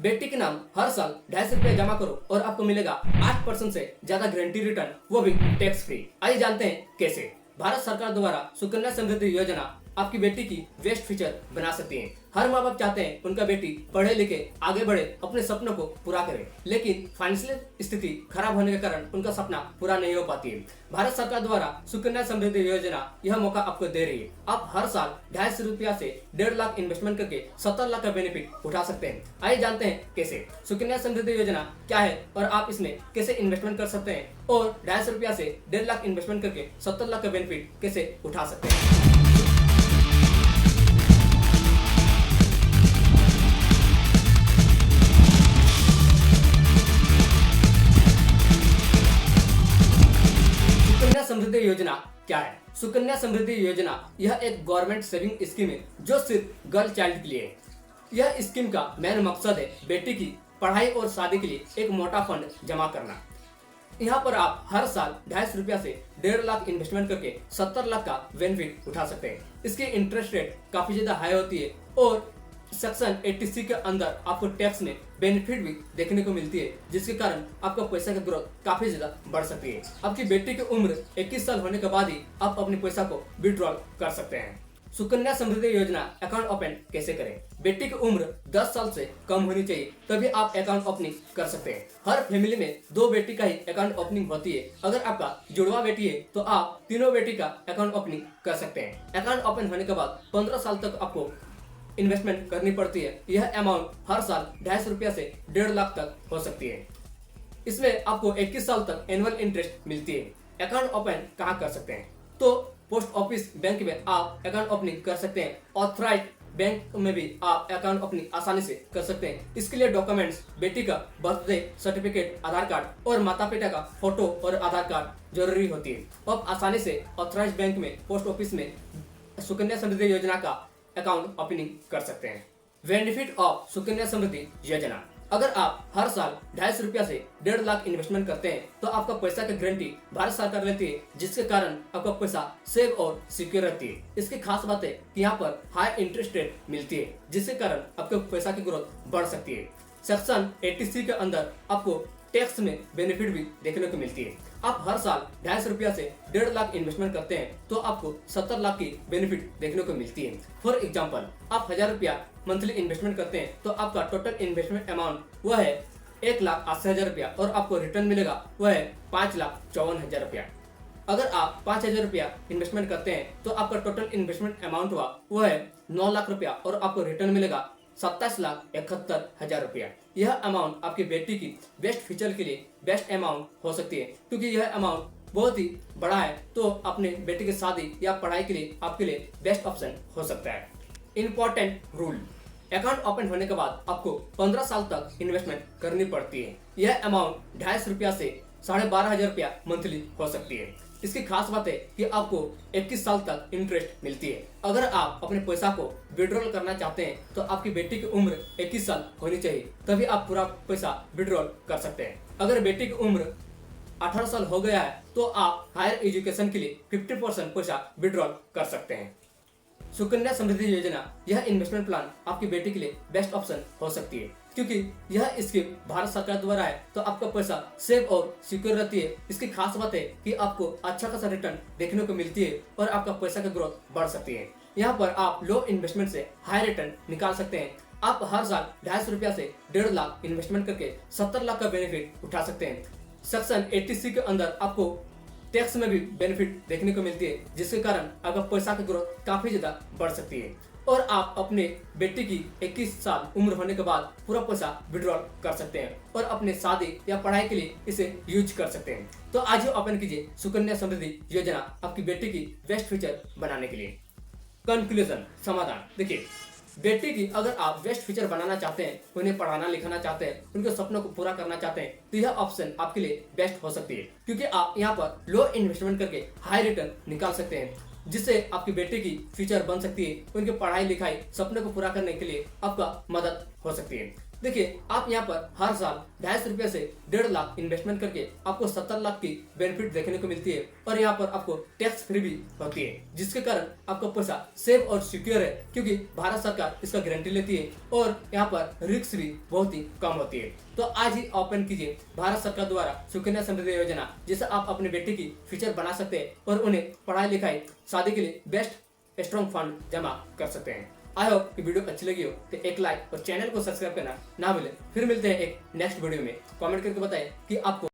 बेटी के नाम हर साल 250 रुपया जमा करो और आपको मिलेगा 8% से ज्यादा गारंटी रिटर्न, वो भी टैक्स फ्री। आइए जानते हैं कैसे। भारत सरकार द्वारा सुकन्या समृद्धि योजना आपकी बेटी की बेस्ट फ्यूचर बना सकती है। हर माँ बाप चाहते हैं उनका बेटी पढ़े लिखे आगे बढ़े, अपने सपनों को पूरा करे, लेकिन फाइनेंशियल स्थिति खराब होने के कारण उनका सपना पूरा नहीं हो पाती है। भारत सरकार द्वारा सुकन्या समृद्धि योजना यह मौका आपको दे रही है। आप हर साल 250 रुपया से 1.5 लाख इन्वेस्टमेंट करके 70 लाख का बेनिफिट उठा सकते हैं। आइए जानते हैं कैसे। सुकन्या समृद्धि योजना क्या है और आप इसमें कैसे इन्वेस्टमेंट कर सकते हैं, और 250 रुपया से 1.5 लाख इन्वेस्टमेंट करके 70 लाख का बेनिफिट कैसे उठा सकते हैं। सुकन्या समृद्धि योजना क्या है? सुकन्या समृद्धि योजना यह एक गवर्नमेंट सेविंग स्कीम है जो सिर्फ गर्ल चाइल्ड के लिए है। यह स्कीम का मेन मकसद है बेटी की पढ़ाई और शादी के लिए एक मोटा फंड जमा करना। यहाँ पर आप हर साल 250 रुपया से 1.5 लाख इन्वेस्टमेंट करके 70 लाख का बेनिफिट उठा सकते हैं। इसकी इंटरेस्ट रेट काफी ज्यादा हाई होती है और सेक्शन 80C के अंदर आपको टैक्स में बेनिफिट भी देखने को मिलती है, जिसके कारण आपका पैसा की ग्रोथ काफी ज्यादा बढ़ सकती है। आपकी बेटी की उम्र 21 साल होने के बाद ही आप अपने पैसा को विड्रॉल कर सकते हैं। सुकन्या समृद्धि योजना अकाउंट ओपन कैसे करें? बेटी की उम्र 10 साल से कम होनी चाहिए, तभी आप अकाउंट ओपनिंग कर सकते हैं। हर फैमिली में 2 बेटी का ही अकाउंट ओपनिंग होती है। अगर आपका जुड़वा बेटी है तो आप तीनों बेटी का अकाउंट ओपनिंग कर सकते हैं। अकाउंट ओपन होने के बाद 15 साल तक आपको इन्वेस्टमेंट करनी पड़ती है। यह अमाउंट हर साल 250 रुपया से 1.5 लाख तक हो सकती है। इसमें आपको 21 साल तक एनुअल इंटरेस्ट मिलती है। अकाउंट ओपन कहाँ कर सकते हैं? तो पोस्ट ऑफिस बैंक में आप अकाउंट ओपनिंग कर सकते हैं। ऑथराइज्ड बैंक में भी आप अकाउंट ओपनिंग आसानी से कर सकते हैं। इसके लिए डॉक्यूमेंट्स बेटी का बर्थडे सर्टिफिकेट, आधार कार्ड और माता पिता का फोटो और आधार कार्ड जरूरी होती है। आप आसानी से ऑथराइज्ड बैंक में, पोस्ट ऑफिस में सुकन्या समृद्धि योजना का अकाउंट ओपनिंग कर सकते हैं। बेनिफिट ऑफ सुकन्या समृद्धि योजना। अगर आप हर साल 250 रुपया से 1.5 लाख इन्वेस्टमेंट करते हैं तो आपका पैसा की गारंटी भारत सरकार लेती है, जिसके कारण आपका पैसा सेफ और सिक्योर रहती है। इसकी खास बात है कि यहाँ पर हाई इंटरेस्ट रेट मिलती है, जिसके कारण आपके पैसा की ग्रोथ बढ़ सकती है। सेक्शन 80C के अंदर आपको टैक्स में बेनिफिट भी देखने को मिलती है। आप हर साल 250 रुपया से 1.5 लाख इन्वेस्टमेंट करते हैं तो आपको 70 लाख की बेनिफिट देखने को मिलती है। फॉर एग्जांपल, आप 1000 रुपया मंथली इन्वेस्टमेंट करते हैं तो आपका टोटल इन्वेस्टमेंट अमाउंट वह है 1,80,000 रुपया और आपको रिटर्न मिलेगा वह है 5,54,000 रुपया। अगर आप 5,000 रुपया इन्वेस्टमेंट करते हैं तो आपका टोटल इन्वेस्टमेंट अमाउंट हुआ वह है 9 लाख रुपया और आपको रिटर्न मिलेगा 27,71,000 रुपया। यह अमाउंट आपकी बेटी की बेस्ट फ्यूचर के लिए बेस्ट अमाउंट हो सकती है, क्योंकि यह अमाउंट बहुत ही बड़ा है। तो अपने बेटी की शादी या पढ़ाई के लिए आपके लिए बेस्ट ऑप्शन हो सकता है। Important rule. अकाउंट ओपन होने के बाद आपको 15 साल तक इन्वेस्टमेंट करनी पड़ती है। यह अमाउंट 250 रुपया से 12,500 रुपया मंथली हो सकती है। इसकी खास बात है कि आपको 21 साल तक इंटरेस्ट मिलती है। अगर आप अपने पैसा को विड्रॉल करना चाहते हैं तो आपकी बेटी की उम्र 21 साल होनी चाहिए, तभी आप पूरा पैसा विड्रॉल कर सकते हैं। अगर बेटी की उम्र 18 साल हो गया है तो आप हायर एजुकेशन के लिए 50% पैसा विड्रॉल कर सकते हैं। सुकन्या समृद्धि योजना यह इन्वेस्टमेंट प्लान आपकी बेटी के लिए बेस्ट ऑप्शन हो सकती है, क्योंकि यह स्कीम भारत सरकार द्वारा है तो आपका पैसा सेफ और सिक्योर रहती है। इसकी खास बात है कि आपको अच्छा खासा रिटर्न देखने को मिलती है और आपका पैसा की ग्रोथ बढ़ सकती है। यहाँ पर आप लो इन्वेस्टमेंट से हाई रिटर्न निकाल सकते हैं। आप हर साल 250 रुपया से 1.5 लाख इन्वेस्टमेंट करके 70 लाख का बेनिफिट उठा सकते हैं। सेक्शन 80C के अंदर आपको टैक्स में भी बेनिफिट देखने को मिलती है, जिसके कारण आपका पैसा की ग्रोथ काफी ज्यादा बढ़ सकती है और आप अपने बेटी की 21 साल उम्र होने के बाद पूरा पैसा विड्रॉल कर सकते हैं और अपने शादी या पढ़ाई के लिए इसे यूज कर सकते हैं। तो आज ही ओपन कीजिए सुकन्या समृद्धि योजना आपकी बेटी की बेस्ट फ्यूचर बनाने के लिए। कंक्लूजन, समाधान। देखिए, बेटी की अगर आप बेस्ट फ्यूचर बनाना चाहते हैं, उन्हें पढ़ाना लिखाना चाहते हैं, उनके सपनों को पूरा करना चाहते हैं, तो यह ऑप्शन आपके लिए बेस्ट हो सकती है, क्योंकि आप यहाँ पर लो इन्वेस्टमेंट करके हाई रिटर्न निकाल सकते हैं, जिससे आपकी बेटी की फ्यूचर बन सकती है। उनकी पढ़ाई लिखाई सपने को पूरा करने के लिए आपका मदद हो सकती है। देखिए, आप यहाँ पर हर साल 250 रुपए से 1.5 लाख इन्वेस्टमेंट करके आपको 70 लाख की बेनिफिट देखने को मिलती है और यहाँ पर आपको टैक्स फ्री भी होती है, जिसके कारण आपका पैसा सेफ और सिक्योर है, क्योंकि भारत सरकार इसका गारंटी लेती है और यहाँ पर रिस्क भी बहुत ही कम होती है। तो आज ही ओपन कीजिए भारत सरकार द्वारा सुकन्या समृद्धि योजना, जिससे आप अपने बेटे की फ्यूचर बना सकते हैं और उन्हें पढ़ाई लिखाई शादी के लिए बेस्ट स्ट्रॉन्ग फंड जमा कर सकते हैं। आई होप कि वीडियो अच्छी लगी हो तो एक लाइक और चैनल को सब्सक्राइब करना ना भूलें। फिर मिलते हैं एक नेक्स्ट वीडियो में। कमेंट करके बताएं कि आपको